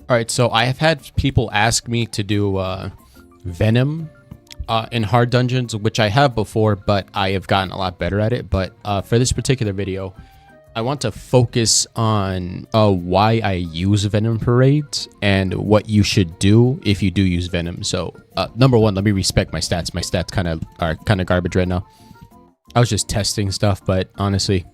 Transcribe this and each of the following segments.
All right, so I have had people ask me to do Venom in hard dungeons, which I have before, but I have gotten a lot better at it. But for this particular video, I want to focus on why I use Venom parades and what you should do if you do use Venom. So number one, let me respect my stats. My stats are kind of garbage right now. I was just testing stuff, but honestly,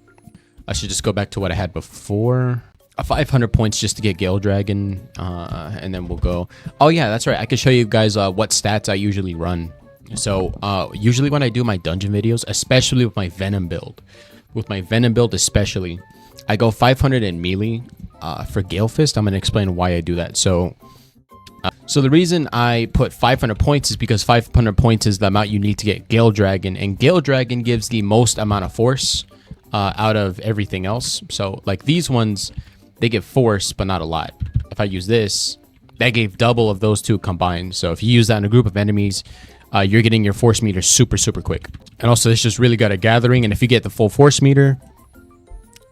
I should just go back to what I had before. 500 points just to get Gale Dragon, and then we'll go. Oh yeah, that's right. I can show you guys what stats I usually run. So usually when I do my dungeon videos, especially with my Venom build, especially, I go 500 in melee for Gale Fist. I'm gonna explain why I do that. So the reason I put 500 points is because 500 points is the amount you need to get Gale Dragon, and Gale Dragon gives the most amount of force out of everything else. So like these ones, they give force, but not a lot. If I use this, that gave double of those two combined. So if you use that in a group of enemies, you're getting your force meter super quick. And also, it's just really good at gathering. And if you get the full force meter,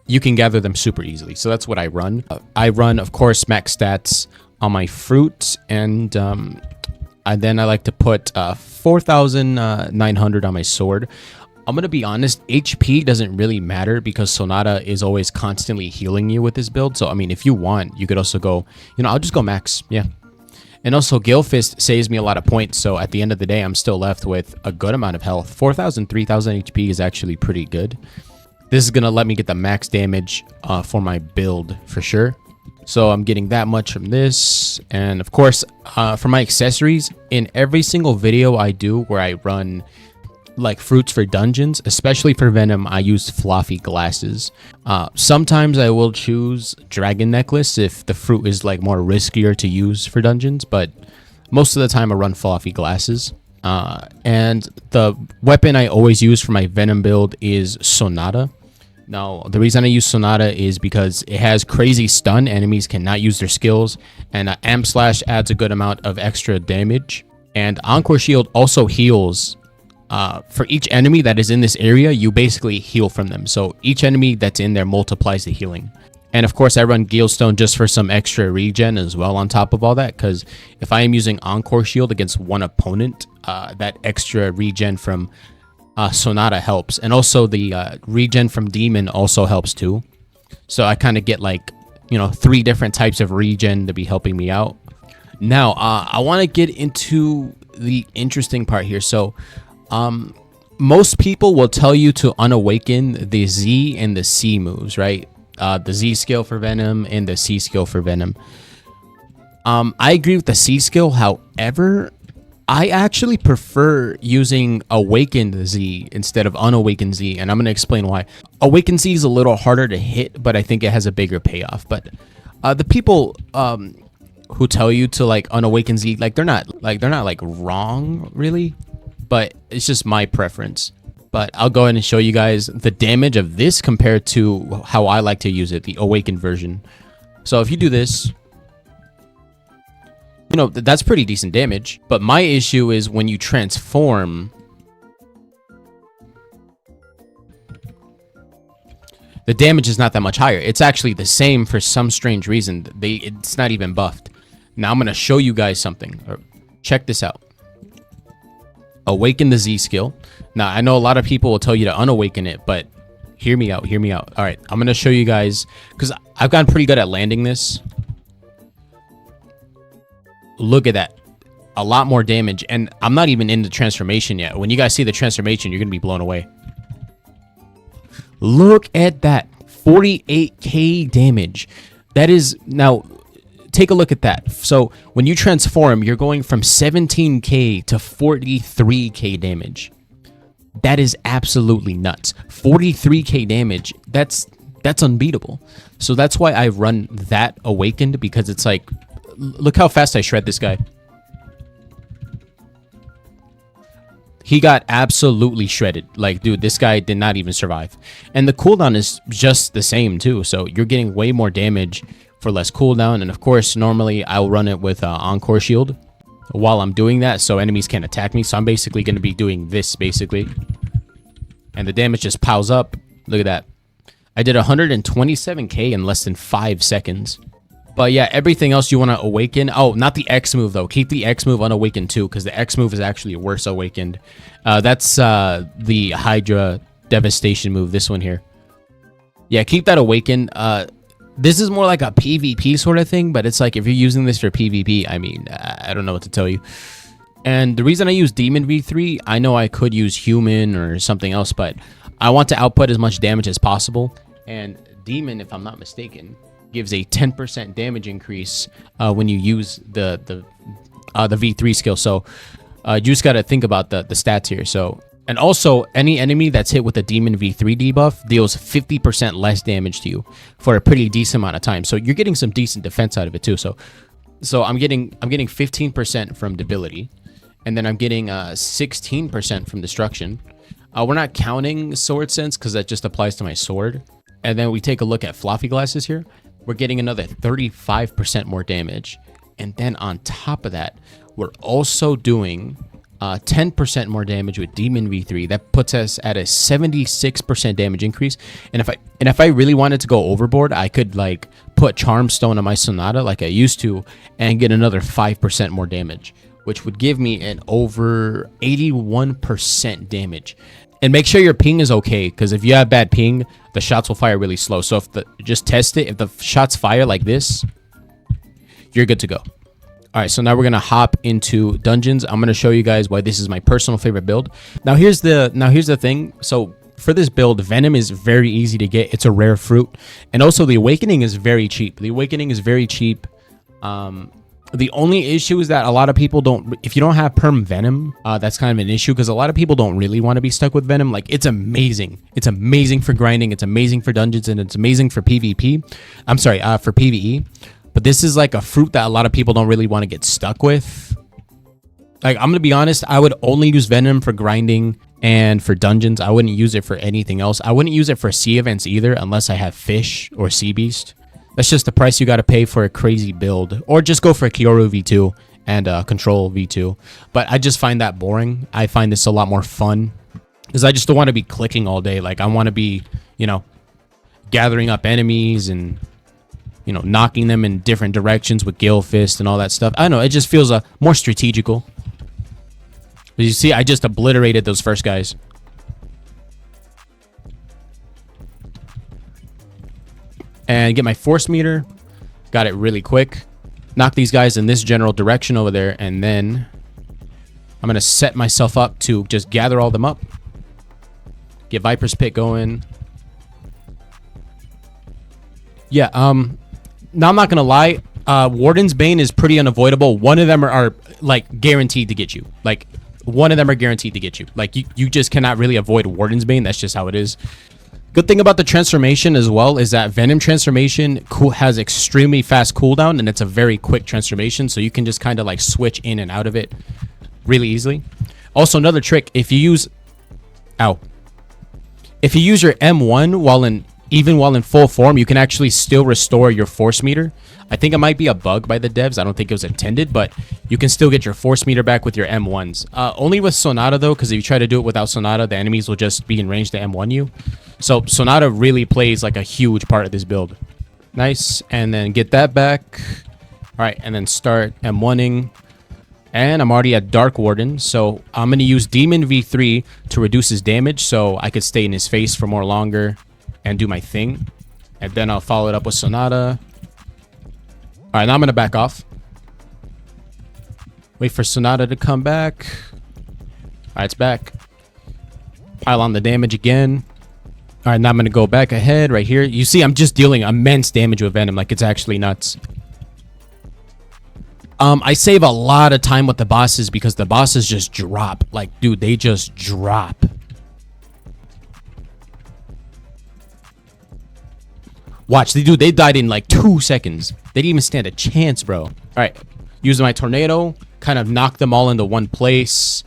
you can gather them super easily. So that's what I run. I run, of course, max stats on my fruit. And then I like to put 4,900 on my sword. I'm going to be honest, HP doesn't really matter because Sonata is always constantly healing you with this build. So, I mean, if you want, you could also go, I'll just go max. Yeah. And also, Gale Fist saves me a lot of points. So, at the end of the day, I'm still left with a good amount of health. 4,000, 3,000 HP is actually pretty good. This is going to let me get the max damage for my build for sure. So, I'm getting that much from this. And, of course, for my accessories, in every single video I do where I run like fruits for dungeons, especially for Venom, I use fluffy glasses. Sometimes I will choose dragon necklace if the fruit is like more riskier to use for dungeons, but most of the time I run fluffy glasses. And the weapon I always use for my Venom build is Sonata. Now, the reason I use Sonata is because it has crazy stun. Enemies cannot use their skills, and Amp Slash adds a good amount of extra damage. And Encore Shield also heals. For each enemy that is in this area, you basically heal from them. So each enemy that's in there multiplies the healing. And of course, I run Gilestone just for some extra regen as well on top of all that. Because if I am using Encore Shield against one opponent, that extra regen from Sonata helps. And also the regen from Demon also helps too. So I kind of get like, 3 different types of regen to be helping me out. Now, I want to get into the interesting part here. So most people will tell you to unawaken the Z and the C moves, right? The Z skill for Venom and the C skill for Venom. I agree with the C skill. However, I actually prefer using Awakened Z instead of Unawakened Z, and I'm going to explain why. Awakened Z is a little harder to hit, but I think it has a bigger payoff. But the people who tell you to like Unawakened Z, they're not wrong really. But it's just my preference. But I'll go ahead and show you guys the damage of this compared to how I like to use it, the Awakened version. So if you do this, that's pretty decent damage. But my issue is when you transform, the damage is not that much higher. It's actually the same for some strange reason. It's not even buffed. Now I'm going to show you guys something. Check this out. Awaken the Z skill. Now, I know a lot of people will tell you to unawaken it, but hear me out. All right, I'm going to show you guys, because I've gotten pretty good at landing this. Look at that. A lot more damage, and I'm not even in the transformation yet. When you guys see the transformation, you're going to be blown away. Look at that. 48k damage. That is... Now... Take a look at that. So when you transform, you're going from 17k to 43k damage. That is absolutely nuts. 43k damage. That's unbeatable. So that's why I run that Awakened, because it's like, look how fast I shred this guy. He got absolutely shredded. Like, dude, this guy did not even survive. And the cooldown is just the same too. So you're getting way more damage for less cooldown. And of course, normally I'll run it with Encore Shield while I'm doing that, so enemies can't attack me. So I'm basically going to be doing this, basically. And the damage just piles up. Look at that. I did 127k in less than 5 seconds. But yeah, everything else you want to awaken. Oh, not the X move though. Keep the X move unawakened too, because the X move is actually worse awakened. That's the Hydra devastation move. This one here. Yeah, keep that awakened. This is more like a PvP sort of thing, but it's like if you're using this for PvP, I mean, I don't know what to tell you. And the reason I use Demon V3, I know I could use Human or something else, but I want to output as much damage as possible. And Demon, if I'm not mistaken, gives a 10% damage increase when you use the V3 skill. So you just got to think about the stats here. So, and also any enemy that's hit with a Demon V3 debuff deals 50% less damage to you for a pretty decent amount of time. So you're getting some decent defense out of it too. So I'm getting 15% from debility, and then I'm getting 16% from destruction. We're not counting sword sense because that just applies to my sword. And then we take a look at floppy glasses here. We're getting another 35% more damage. And then on top of that, we're also doing 10% more damage with Demon V3. That puts us at a 76% damage increase. And if I really wanted to go overboard, I could like put Charm Stone on my Sonata like I used to and get another 5% more damage, which would give me an over 81% damage. And make sure your ping is okay, because if you have bad ping, the shots will fire really slow. So just test it. If the shots fire like this, you're good to go. All right, so now we're gonna hop into dungeons. I'm gonna show you guys why this is my personal favorite build. Now here's the thing. So for this build, Venom is very easy to get. It's a rare fruit, and also the Awakening is very cheap. The Awakening is very cheap. The only issue is that a lot of people don't. If you don't have perm Venom, that's kind of an issue, because a lot of people don't really want to be stuck with Venom. Like, it's amazing. It's amazing for grinding. It's amazing for dungeons, and it's amazing for PvP. I'm sorry, for PvE. But this is like a fruit that a lot of people don't really want to get stuck with. Like, I'm going to be honest, I would only use Venom for grinding and for dungeons. I wouldn't use it for anything else. I wouldn't use it for sea events either, unless I have Fish or Sea Beast. That's just the price you got to pay for a crazy build. Or just go for a Kyoru V2 and Control V2. But I just find that boring. I find this a lot more fun, because I just don't want to be clicking all day. Like, I want to be, you know, gathering up enemies and, you know, knocking them in different directions with Gale Fist and all that stuff. I don't know. It just feels more strategical. But you see, I just obliterated those first guys. And get my force meter. Got it really quick. Knock these guys in this general direction over there. And then I'm going to set myself up to just gather all them up. Get Viper's Pit going. Yeah, now I'm not going to lie. Warden's Bane is pretty unavoidable. One of them are like guaranteed to get you. Like, one of them are guaranteed to get you. Like, you just cannot really avoid Warden's Bane. That's just how it is. Good thing about the transformation as well is that Venom transformation has extremely fast cooldown, and it's a very quick transformation, so you can just kind of like switch in and out of it really easily. Also, another trick, if you use your M1 while in full form, you can actually still restore your force meter. I think it might be a bug by the devs. I don't think it was intended, but you can still get your force meter back with your M1s. Only with Sonata though, because if you try to do it without Sonata, the enemies will just be in range to M1 you. So Sonata really plays like a huge part of this build. Nice, and then get that back. All right, and then start M1ing. And I'm already at Dark Warden, so I'm going to use Demon V3 to reduce his damage so I could stay in his face for more longer and do my thing. And then I'll follow it up with Sonata. All right, now I'm going to back off. Wait for Sonata to come back. All right, it's back. Pile on the damage again. All right, now I'm going to go back ahead right here. You see, I'm just dealing immense damage with Venom. Like, it's actually nuts. I save a lot of time with the bosses because the bosses just drop. Like, dude, they just drop. Watch, they died in like 2 seconds. They didn't even stand a chance, bro. All right, using my tornado, kind of knock them all into one place.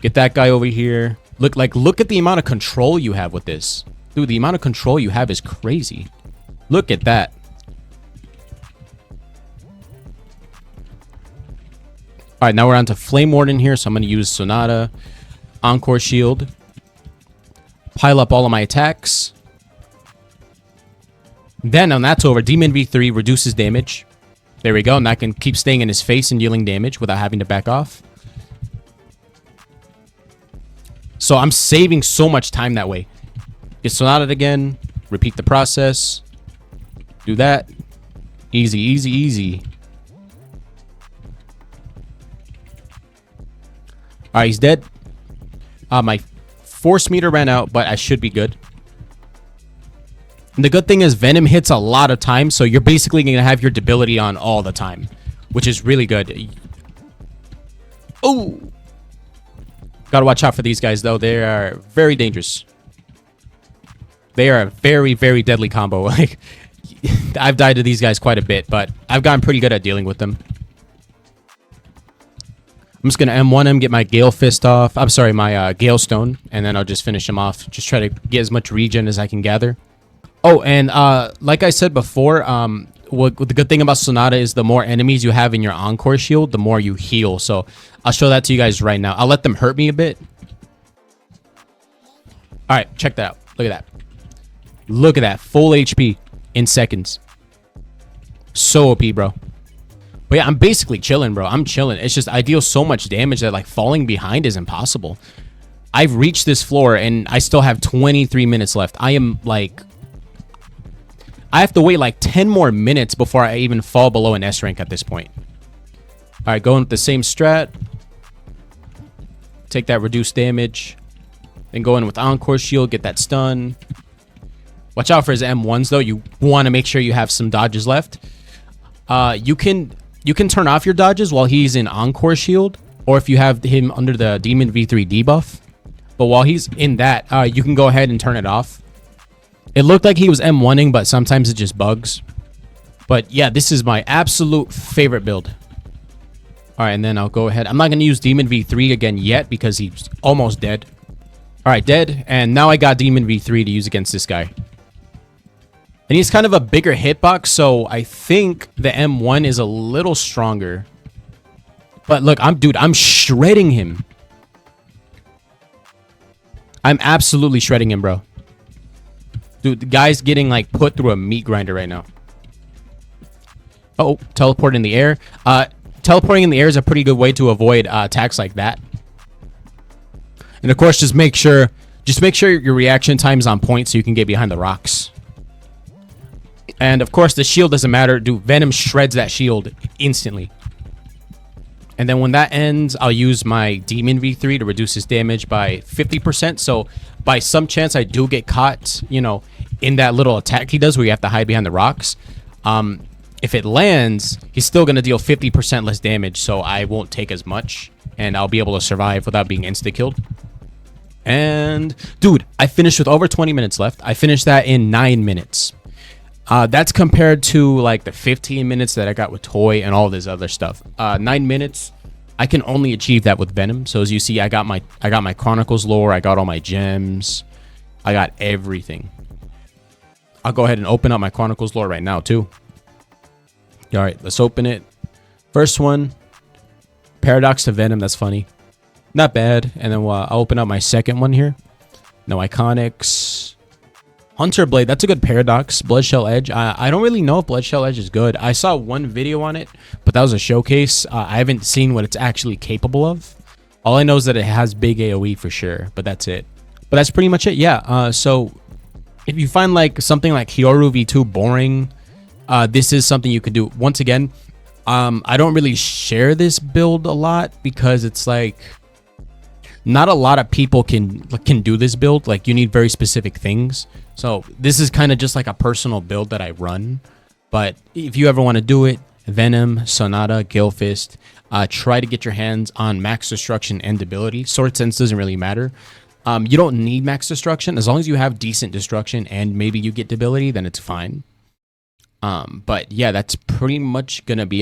Get that guy over here. Look at the amount of control you have with this. Dude, the amount of control you have is crazy. Look at that. All right, now we're on to Flame Warden here, so I'm going to use Sonata, Encore Shield, pile up all of my attacks. Then when that's over, Demon V3 reduces damage. There we go, and I can keep staying in his face and dealing damage without having to back off. So I'm saving so much time that way. Get Sonata again, repeat the process. Do that. Easy, easy, easy. Alright, he's dead. My force meter ran out, but I should be good. And the good thing is Venom hits a lot of times, so you're basically going to have your debility on all the time, which is really good. Oh! Gotta watch out for these guys, though. They are very dangerous. They are a very, very deadly combo. Like, I've died to these guys quite a bit, but I've gotten pretty good at dealing with them. I'm just going to M1 him, get my Gale Fist off. I'm sorry, my Gale Stone, and then I'll just finish him off. Just try to get as much regen as I can gather. Oh, and like I said before, what the good thing about Sonata is the more enemies you have in your Encore shield, the more you heal. So I'll show that to you guys right now. I'll let them hurt me a bit. All right, check that out. Look at that. Look at that. Full HP in seconds. So OP, bro. But yeah, I'm basically chilling, bro. I'm chilling. It's just I deal so much damage that like falling behind is impossible. I've reached this floor and I still have 23 minutes left. I am like... I have to wait like 10 more minutes before I even fall below an S rank at this point. All right, going with the same strat. Take that reduced damage. Then go in with Encore Shield, get that stun. Watch out for his M1s though. You want to make sure you have some dodges left. You can turn off your dodges while he's in Encore Shield, or if you have him under the Demon V3 debuff. But while he's in that, you can go ahead and turn it off. It looked like he was M1ing, but sometimes it just bugs. But yeah, this is my absolute favorite build. All right, and then I'll go ahead. I'm not going to use Demon V3 again yet because he's almost dead. All right, dead. And now I got Demon V3 to use against this guy. And he's kind of a bigger hitbox, so I think the M1 is a little stronger. But look, I'm shredding him. I'm absolutely shredding him, bro. Dude, the guy's getting like put through a meat grinder right now. Oh, teleport in the air. Teleporting in the air is a pretty good way to avoid attacks like that. And of course, just make sure your reaction time is on point so you can get behind the rocks. And of course, the shield doesn't matter. Dude, Venom shreds that shield instantly. And then when that ends, I'll use my Demon V3 to reduce his damage by 50%. So by some chance, I do get caught, you know, in that little attack he does where you have to hide behind the rocks. If it lands, he's still going to deal 50% less damage. So I won't take as much and I'll be able to survive without being insta-killed. And dude, I finished with over 20 minutes left. I finished that in 9 minutes. That's compared to like the 15 minutes that I got with Toy and all this other stuff. 9 minutes, I can only achieve that with Venom. So as you see, I got my Chronicles lore, I got all my gems, I got everything. I'll go ahead and open up my Chronicles lore right now too. All right, let's open it. First one, Paradox to Venom. That's funny, not bad. And then I'll open up my second one here. No iconics. Hunter Blade, that's a good Paradox. Bloodshell Edge, I don't really know if Bloodshell Edge is good. I saw one video on it, but that was a showcase. I haven't seen what it's actually capable of. All I know is that it has big AoE for sure, but that's it. But that's pretty much it, yeah. So if you find like something like Hyoru V2 boring, this is something you could do. Once again, I don't really share this build a lot because it's like not a lot of people can do this build. Like you need very specific things. So this is kind of just like a personal build that I run. But if you ever want to do it, Venom, Sonata, Gale Fist, try to get your hands on max destruction and debility. Sword Sense doesn't really matter. You don't need max destruction. As long as you have decent destruction and maybe you get debility, then it's fine. But yeah, that's pretty much gonna be it.